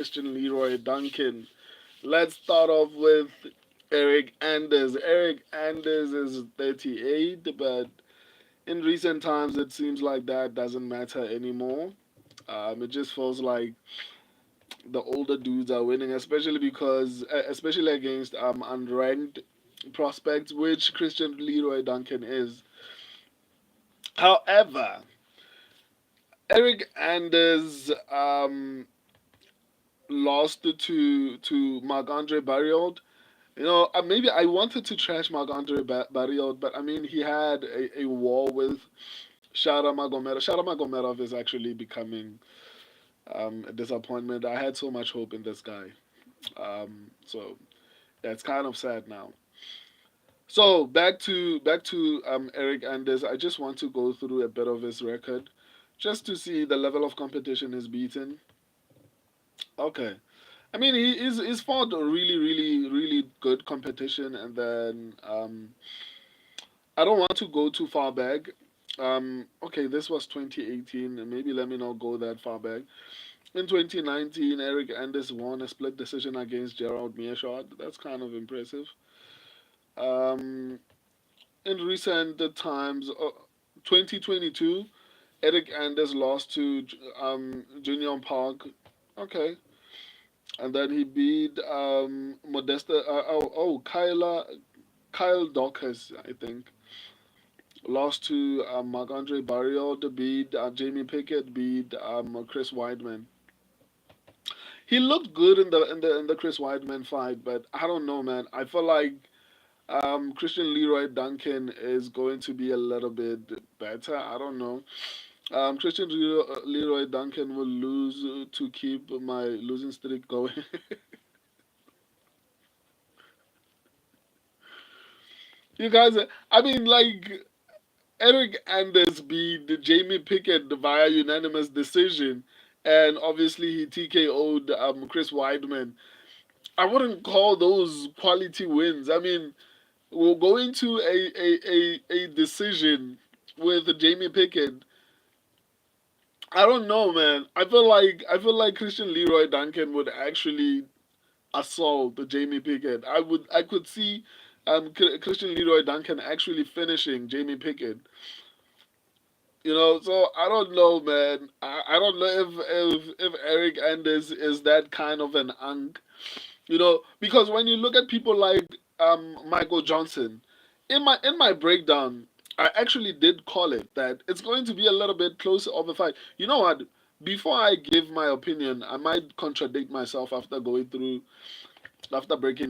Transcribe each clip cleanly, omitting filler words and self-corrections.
Christian Leroy Duncan. Let's start off with Eryk Anders. Eryk Anders is 38, but in recent times it seems like that doesn't matter anymore. It just feels like the older dudes are winning, especially against unranked prospects, which Christian Leroy Duncan is. However, Eryk Anders lost to Marc Andre Barriault. Maybe I wanted to trash Marc Andre Barriault, but I mean, he had a war with Shara Magomedov. Shara Magomedov is actually becoming a disappointment. I had so much hope in this guy. So yeah, it's kind of sad now. So back to Eryk Anders. I just want to go through a bit of his record, just to see the level of competition he's beaten. Okay, I mean he's fought a really good competition, and then I don't want to go too far back. Okay, this was 2018, and maybe let me not go that far back. In 2019, Eryk Anders won a split decision against Gerald Meerschaert. That's kind of impressive. Um, in recent times, 2022, Eryk Anders lost to Junior Park. Okay, and then he beat Modesta. Kyle Dawkins, I think. Lost to Marc Andre Barriault, beat Jamie Pickett, beat Chris Weidman. He looked good in the Chris Weidman fight, but I don't know, man. I feel like Christian Leroy Duncan is going to be a little bit better. I don't know. Christian Leroy Duncan will lose to keep my losing streak going. You guys, I mean, like Eryk Anders beat Jamie Pickett via unanimous decision, and obviously he TKO'd Chris Weidman. I wouldn't call those quality wins. I mean, we're going to a decision with Jamie Pickett. I don't know, man. I feel like Christian Leroy Duncan would actually assault the Jamie Pickett. I could see Christian Leroy Duncan actually finishing Jamie Pickett. So I don't know, man. I don't know if Eryk Anders is that kind of an unk. Because when you look at people like Michael Johnson, in my breakdown, I actually did call it that it's going to be a little bit closer of a fight. You know what? Before I give my opinion, I might contradict myself after breaking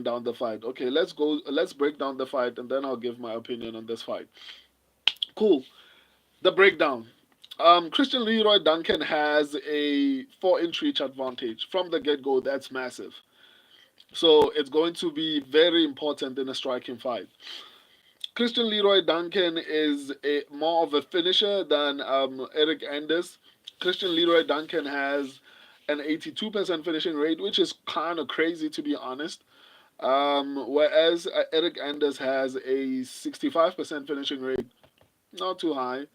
down the fight. Okay, let's go. Let's break down the fight, and then I'll give my opinion on this fight. Cool. The breakdown. Christian Leroy Duncan has a 4-inch reach advantage from the get go. That's massive. So it's going to be very important in a striking fight. Christian Leroy Duncan is more of a finisher than Eryk Anders. Christian Leroy Duncan has an 82% finishing rate, which is kind of crazy to be honest. Whereas Eryk Anders has a 65% finishing rate, not too high.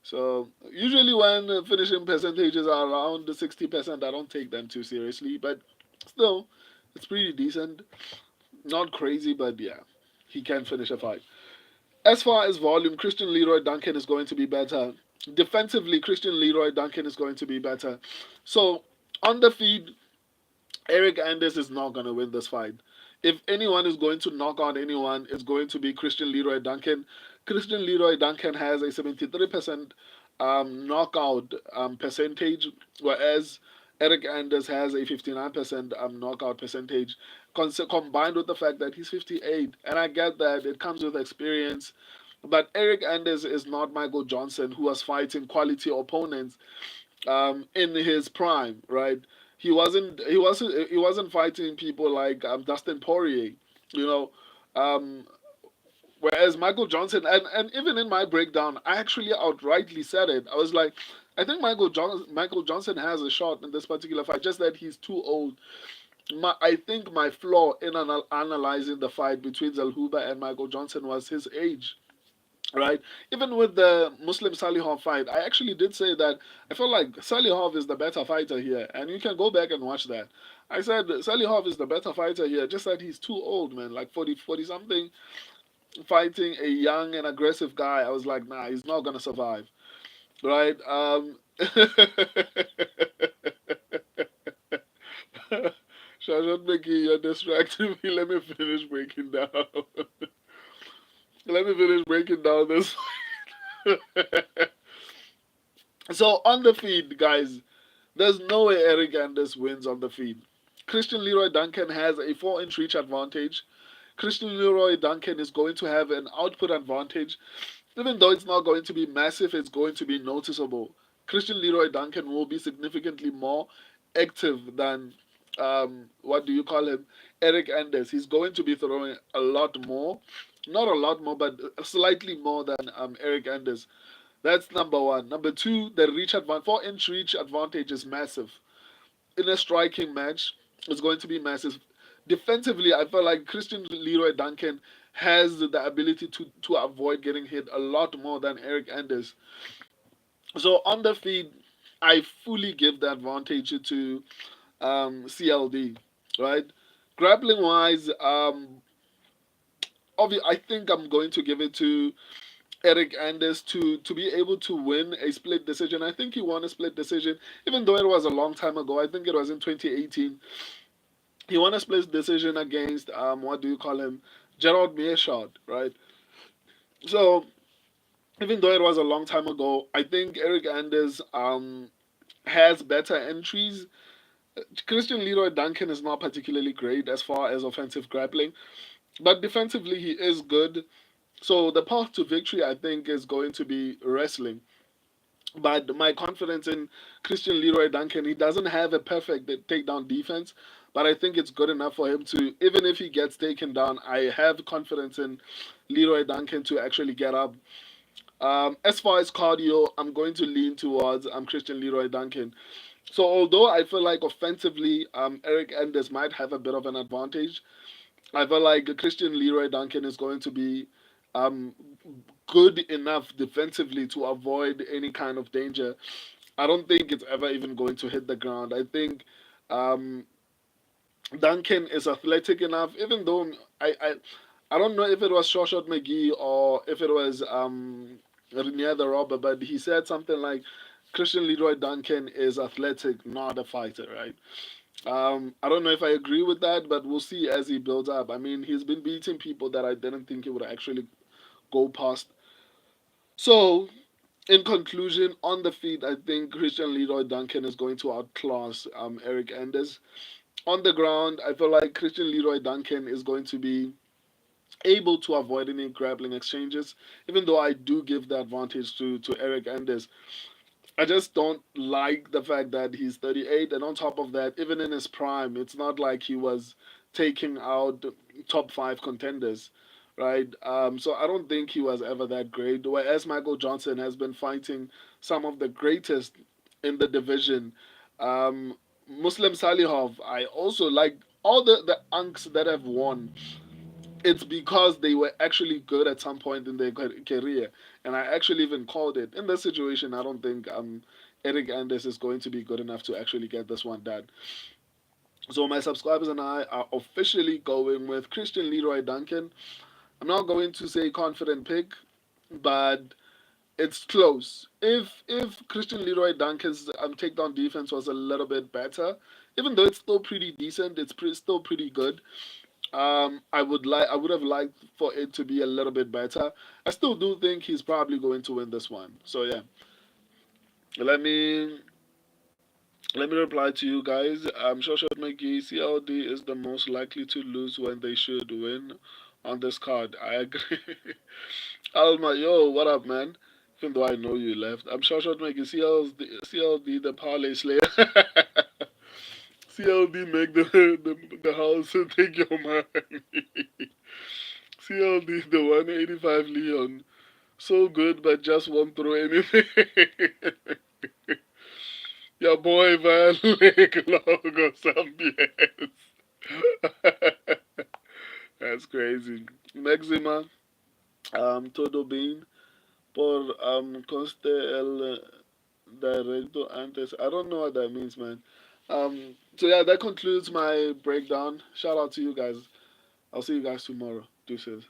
So usually when finishing percentages are around the 60%, I don't take them too seriously. But still, it's pretty decent. Not crazy, but yeah, he can finish a fight. As far as volume, Christian Leroy Duncan is going to be better. Defensively, Christian Leroy Duncan is going to be better. So on the feed, Eryk Anders is not going to win this fight. If anyone is going to knock out anyone, it's going to be Christian Leroy Duncan. Christian Leroy Duncan has a 73% knockout percentage, whereas Eryk Anders has a 59% knockout percentage, combined with the fact that he's 58. And I get that it comes with experience. But Eryk Anders is not Michael Johnson, who was fighting quality opponents in his prime, right? He wasn't fighting people like Dustin Poirier, you know. Um, Whereas Michael Johnson, and even in my breakdown, I actually outrightly said it. I was like, I think Michael Johnson has a shot in this particular fight, just that he's too old. I think my flaw in analyzing the fight between Zalhuba and Michael Johnson was his age, right? Even with the Muslim Salihov fight, I actually did say that I felt like Salihov is the better fighter here, and you can go back and watch that. I said Salihov is the better fighter here. Just that he's too old, man. Like 40 something, fighting a young and aggressive guy. I was like, nah, he's not gonna survive, right? Shashat Miki, you're distracting me. Let me finish breaking down. Let me finish breaking down this. So on the feed, guys, there's no way Eryk Anders wins on the feed. Christian Leroy Duncan has a 4-inch reach advantage. Christian Leroy Duncan is going to have an output advantage. Even though it's not going to be massive, it's going to be noticeable. Christian Leroy Duncan will be significantly more active than, what do you call him, Eryk Anders. He's going to be throwing a lot more. Not a lot more, but slightly more than Eryk Anders. That's number one. Number two, the reach advantage, 4-inch reach advantage is massive. In a striking match, it's going to be massive. Defensively, I feel like Christian Leroy Duncan has the ability to avoid getting hit a lot more than Eryk Anders. So on the feed, I fully give the advantage to CLD, right? Grappling wise, I think I'm going to give it to Eryk Anders to be able to win a split decision. I think he won a split decision, even though it was a long time ago. I think it was in 2018. He won a split decision against what do you call him, Gerald Mearshot, right? So even though it was a long time ago, I think Eryk Anders has better entries. Christian Leroy Duncan is not particularly great as far as offensive grappling, but defensively he is good. So the path to victory, I think, is going to be wrestling. But my confidence in Christian Leroy Duncan, he doesn't have a perfect takedown defense, but I think it's good enough for him to, even if he gets taken down, I have confidence in Leroy Duncan to actually get up. As far as cardio, I'm going to lean towards Christian Leroy Duncan. So although I feel like offensively, Eryk Anders might have a bit of an advantage, I feel like Christian Leroy Duncan is going to be um, good enough defensively to avoid any kind of danger. I don't think it's ever even going to hit the ground. I think um, Duncan is athletic enough, even though I don't know if it was Shawshot McGee or if it was Renier the Robber, but he said something like Christian Leroy Duncan is athletic, not a fighter, right? I don't know if I agree with that, but we'll see as he builds up. I mean, he's been beating people that I didn't think he would actually go past. So, in conclusion, on the feet, I think Christian Leroy Duncan is going to outclass Eryk Anders. On the ground, I feel like Christian Leroy Duncan is going to be able to avoid any grappling exchanges, even though I do give the advantage to Eryk Anders. I just don't like the fact that he's 38, and on top of that, even in his prime, it's not like he was taking out top five contenders, right? So I don't think he was ever that great. Whereas Michael Johnson has been fighting some of the greatest in the division. Muslim Salihov, I also like all the unks that have won, it's because they were actually good at some point in their career. And I actually even called it. In this situation, I don't think Eryk Anders is going to be good enough to actually get this one done. So my subscribers and I are officially going with Christian Leroy Duncan. I'm not going to say confident pick, but it's close. If Christian Leroy Duncan's takedown defense was a little bit better, even though it's still pretty decent, it's still pretty good. I would have liked for it to be a little bit better. I still do think he's probably going to win this one. So yeah, let me let me reply to you guys. I'm sure Shot McGee CLD is the most likely to lose when they should win on this card. I agree. Alma, yo, what up, man? Even though I know you left, I'm sure Shot McGee CLD the parlay slayer. CLD make the house and take your money. CLD, the 185 Leon. So good, but just won't throw anything. Your boy Van Lake logo some BS. That's crazy. Maxima, todo bien por coste el directo antes. I don't know what that means, man. So yeah, that concludes my breakdown. Shout out to you guys. I'll see you guys tomorrow. Deuces.